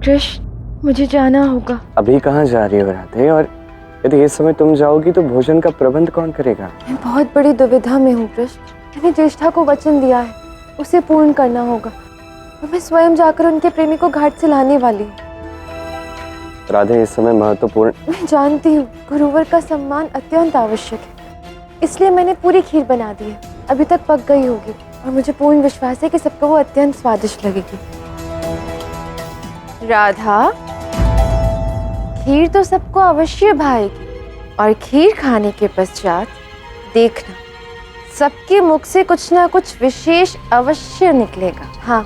कृष्ण, मुझे जाना होगा। अभी कहाँ जा रही हो राधे? और यदि इस समय तुम जाओगी तो भोजन का प्रबंध कौन करेगा? मैं बहुत बड़ी दुविधा में हूँ कृष्ण। मैंने ज्येष्ठा को वचन दिया है, उसे पूर्ण करना होगा और मैं स्वयं जाकर उनके प्रेमी को घाट से लाने वाली हूँ। राधे, इस समय महत्वपूर्ण। मैं जानती हूँ गुरुवर का सम्मान अत्यंत आवश्यक है, इसलिए मैंने पूरी खीर बना दी है। अभी तक पक गई होगी और मुझे पूर्ण विश्वास है कि सबको वो अत्यंत स्वादिष्ट लगेगी। राधा, खीर तो सबको अवश्य भाएगी और खीर खाने के पश्चात देखना सबके मुख से कुछ ना कुछ विशेष अवश्य निकलेगा। हाँ,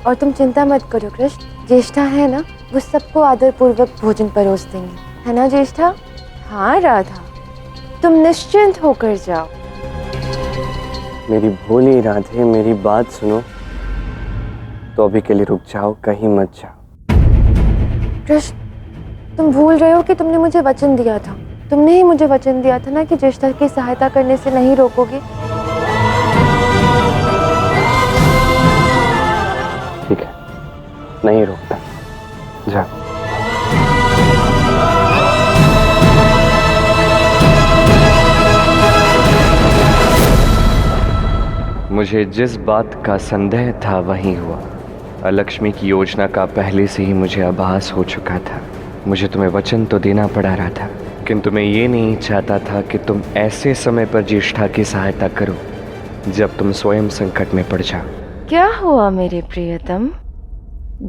और तुम चिंता मत करो कृष्ण, ज्येष्ठा है ना, वो सबको आदर पूर्वक भोजन परोस देंगे, है ना ज्येष्ठा? हाँ राधा, तुम निश्चिंत होकर जाओ। मेरी भोली राधे, मेरी बात सुनो तो अभी के लिए रुक जाओ, कहीं मत जाओ। कृष्ण, तुम भूल रहे हो कि तुमने मुझे वचन दिया था। तुमने ही मुझे वचन दिया था ना कि ज्येष्ठा की सहायता करने से नहीं रोकोगे। ठीक है, नहीं रोकता, जा। मुझे जिस बात का संदेह था वही हुआ। अलक्ष्मी की योजना का पहले से ही मुझे आभास हो चुका था। मुझे तुम्हें वचन तो देना पड़ा रहा था, किंतु मैं ये नहीं चाहता था कि तुम ऐसे समय पर ज्येष्ठा की सहायता करो जब तुम स्वयं संकट में पड़ जाओ। क्या हुआ मेरे प्रियतम?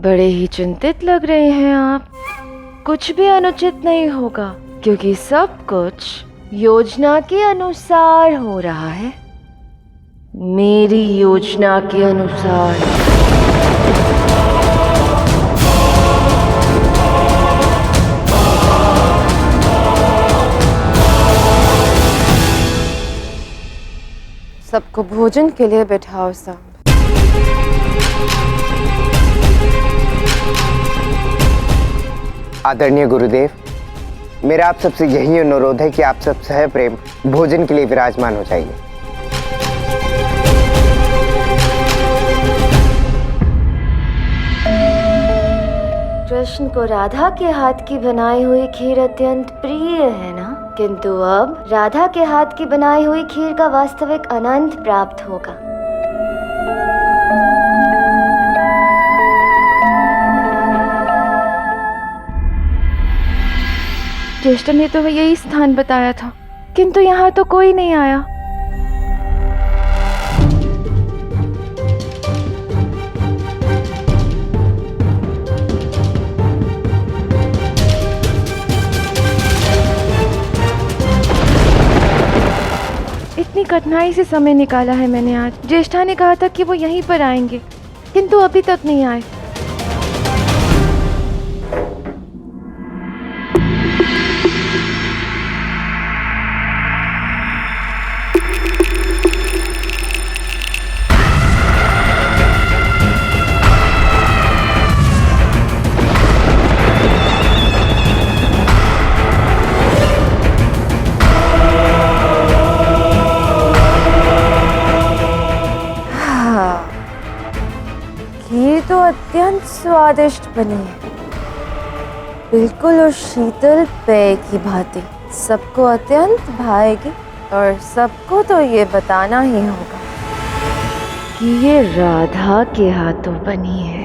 बड़े ही चिंतित लग रहे हैं आप। कुछ भी अनुचित नहीं होगा क्योंकि सब कुछ योजना के अनुसार हो रहा है, मेरी योजना के अनुसार। सबको भोजन के लिए बैठाओ सब। आदरणीय गुरुदेव, मेरा आप सबसे यही अनुरोध है कि आप सब सह प्रेम भोजन के लिए विराजमान हो जाइए। कृष्ण को राधा के हाथ की बनाई हुई खीर अत्यंत प्रिय है ना, किंतु अब राधा के हाथ की बनाई हुई खीर का वास्तविक आनंद प्राप्त होगा। ज्येष्ठा ने तो यही स्थान बताया था, किंतु यहाँ तो कोई नहीं आया। इतनी कठिनाई से समय निकाला है मैंने आज। ज्येष्ठा ने कहा था कि वो यहीं पर आएंगे, किंतु अभी तक नहीं आए। खीर तो अत्यंत स्वादिष्ट बनी है, बिल्कुल उस शीतल पेय की भांति। सबको अत्यंत भाएगी और सबको तो ये बताना ही होगा कि ये राधा के हाथों बनी है।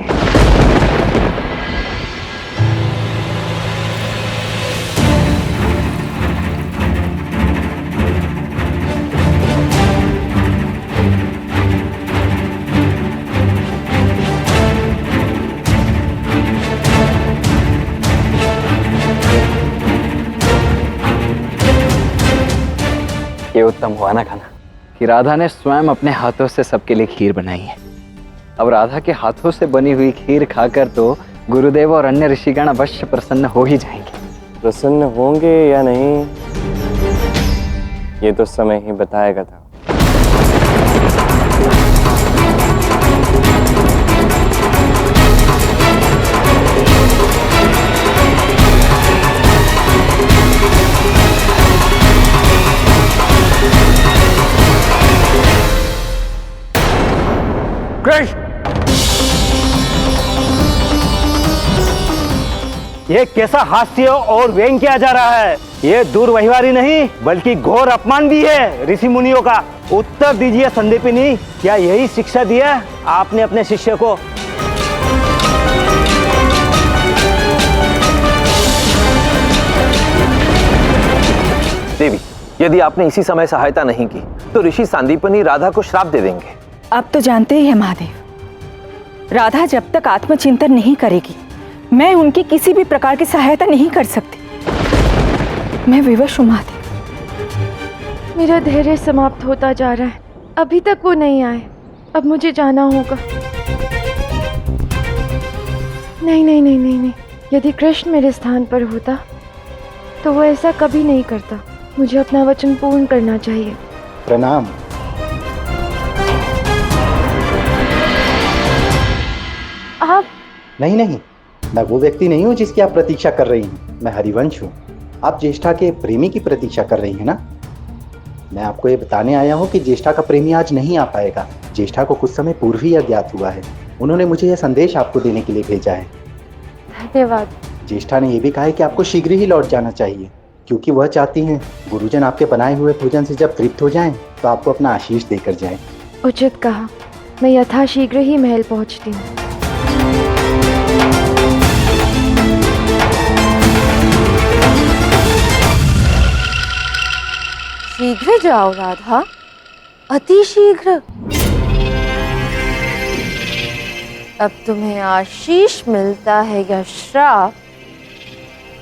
ये उत्तम हुआ ना खाना कि राधा ने स्वयं अपने हाथों से सबके लिए खीर बनाई है। अब राधा के हाथों से बनी हुई खीर खाकर तो गुरुदेव और अन्य ऋषिगण अवश्य प्रसन्न हो ही जाएंगे। प्रसन्न होंगे या नहीं ये तो समय ही बताएगा था। ये कैसा हास्य और व्यंग किया जा रहा है? ये दुर्व्यवहारी नहीं बल्कि घोर अपमान भी है ऋषि मुनियों का। उत्तर दीजिए संदीपिनी, क्या यही शिक्षा दिया आपने अपने शिष्य को? देवी, यदि आपने इसी समय सहायता नहीं की तो ऋषि सांदीपनि राधा को श्राप दे देंगे। आप तो जानते ही हैं महादेव, राधा जब तक आत्मचिंतन नहीं करेगी मैं उनकी किसी भी प्रकार की सहायता नहीं कर सकती। मैं विवश हूँ महादेव। मेरा धैर्य समाप्त होता जा रहा है। अभी तक वो नहीं आए, अब मुझे जाना होगा। नहीं नहीं नहीं नहीं नहीं, यदि कृष्ण मेरे स्थान पर होता तो वो ऐसा कभी नहीं करता। मुझे अपना वचन पूर्ण करना चाहिए। प्रणाम। आप? नहीं नहीं, मैं वो व्यक्ति नहीं हूँ जिसकी आप प्रतीक्षा कर रही हैं। मैं हरिवंश हूँ। आप ज्येष्ठा के प्रेमी की प्रतीक्षा कर रही हैं ना? मैं आपको ये बताने आया हूँ कि ज्येष्ठा का प्रेमी आज नहीं आ पाएगा। ज्येष्ठा को कुछ समय पूर्व ही अज्ञात हुआ है। उन्होंने मुझे यह संदेश आपको देने के लिए भेजा है। धन्यवाद। ज्येष्ठा ने यह भी कहा है कि आपको शीघ्र ही लौट जाना चाहिए, क्योंकि वह चाहती हैं गुरुजन आपके बनाए हुए भोजन से जब तृप्त हो जाएं तो आपको अपना आशीष देकर जाएं। उचित कहा। मैं यथाशीघ्र ही महल पहुंचती हूँ। शीघ्र जाओ राधा, अति शीघ्र। अब तुम्हें आशीष मिलता है या श्राप,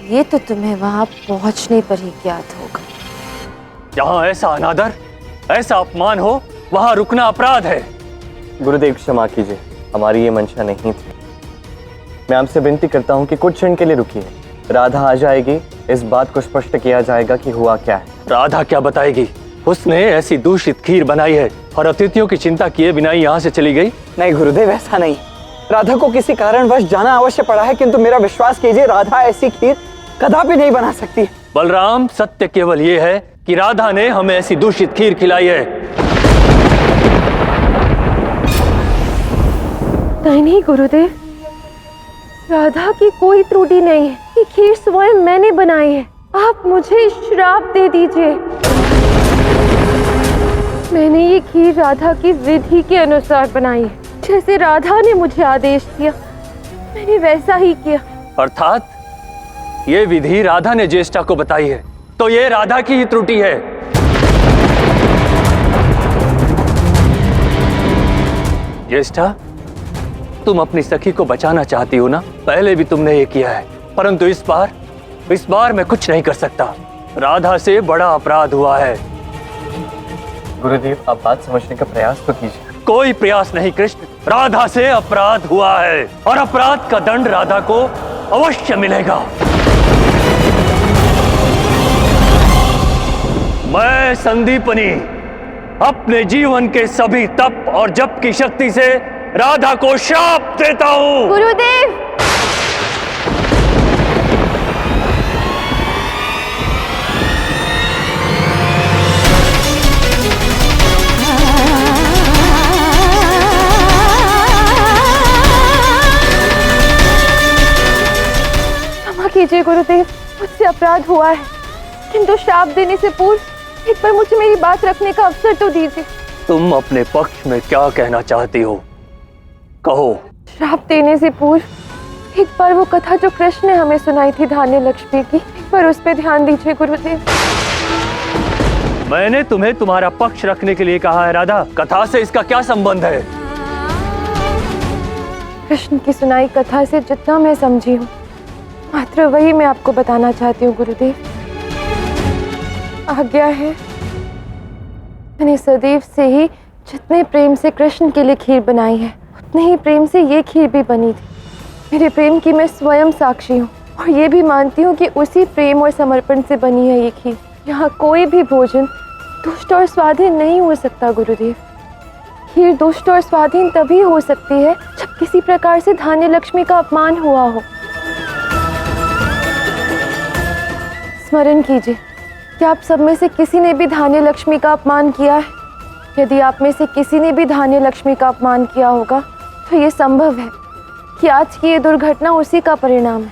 ये तो तुम्हें वहां पहुंचने पर ही ज्ञात होगा। जहाँ ऐसा अनादर, ऐसा अपमान हो, वहां रुकना अपराध है। गुरुदेव क्षमा कीजिए, हमारी ये मंशा नहीं थी। मैं आपसे विनती करता हूँ कि कुछ क्षण के लिए रुकिए। राधा आ जाएगी, इस बात को स्पष्ट किया जाएगा कि हुआ क्या है। राधा क्या बताएगी? उसने ऐसी दूषित खीर बनाई है और अतिथियों की चिंता किए बिना ही यहाँ से चली गई। नहीं गुरुदेव, ऐसा नहीं। राधा को किसी कारणवश जाना अवश्य पड़ा है, किंतु मेरा विश्वास कीजिए राधा ऐसी खीर कदापि नहीं बना सकती। बलराम, सत्य केवल ये है कि राधा ने हमें ऐसी दूषित खीर खिलाई है। नहीं गुरुदेव, राधा की कोई त्रुटि नहीं है। ये खीर स्वयं मैंने बनाई है। आप मुझे श्राप दे दीजिए। मैंने ये खीर राधा की विधि के अनुसार बनाई है। जैसे राधा ने मुझे आदेश दिया मैंने वैसा ही किया। अर्थात ये विधि राधा ने ज्येष्ठा को बताई है, तो ये राधा की ही त्रुटि है। ज्येष्ठा, तुम अपनी सखी को बचाना चाहती हो ना? पहले भी तुमने ये किया है, परंतु इस बार मैं कुछ नहीं कर सकता। राधा से बड़ा अपराध हुआ है। गुरुदेव, आप बात समझने का प्रयास तो कीजिए। कोई प्रयास नहीं कृष्ण, राधा से अपराध हुआ है और अपराध का दंड राधा को अवश्य मिलेगा। मैं संदीपनी अपने जीवन के सभी तप और जप की शक्ति से राधा को श्राप देता हूं। गुरुदेव, क्षमा कीजिए गुरुदेव, मुझसे अपराध हुआ है, किंतु श्राप देने से पूर्व एक बार मुझे मेरी बात रखने का अवसर तो दीजिए। तुम अपने पक्ष में क्या कहना चाहती हो? कहो। श्राप देने से पूर्व एक बार वो कथा जो कृष्ण ने हमें सुनाई थी धान्य लक्ष्मी की, एक बार उस पर ध्यान दीजिए गुरुदेव। मैंने तुम्हें तुम्हारा पक्ष रखने के लिए कहा है राधा, कथा से इसका क्या संबंध है? कृष्ण की सुनाई कथा से जितना मैं समझी हूँ मात्र वही मैं आपको बताना चाहती हूँ गुरुदेव। आज्ञा है, मैंने सदैव से ही जितने प्रेम से कृष्ण के लिए खीर बनाई है उतने ही प्रेम से ये खीर भी बनी थी। मेरे प्रेम की मैं स्वयं साक्षी हूँ और ये भी मानती हूँ कि उसी प्रेम और समर्पण से बनी है ये खीर। यहाँ कोई भी भोजन दुष्ट और स्वाधीन नहीं हो सकता गुरुदेव। खीर दुष्ट और स्वाधीन तभी हो सकती है जब किसी प्रकार से धान्य लक्ष्मी का अपमान हुआ हो। स्मरण कीजिए कि आप सब में से किसी ने भी धान्य लक्ष्मी का अपमान किया है। यदि आप में से किसी ने भी धान्य लक्ष्मी का अपमान किया होगा तो ये संभव है कि आज की ये दुर्घटना उसी का परिणाम है।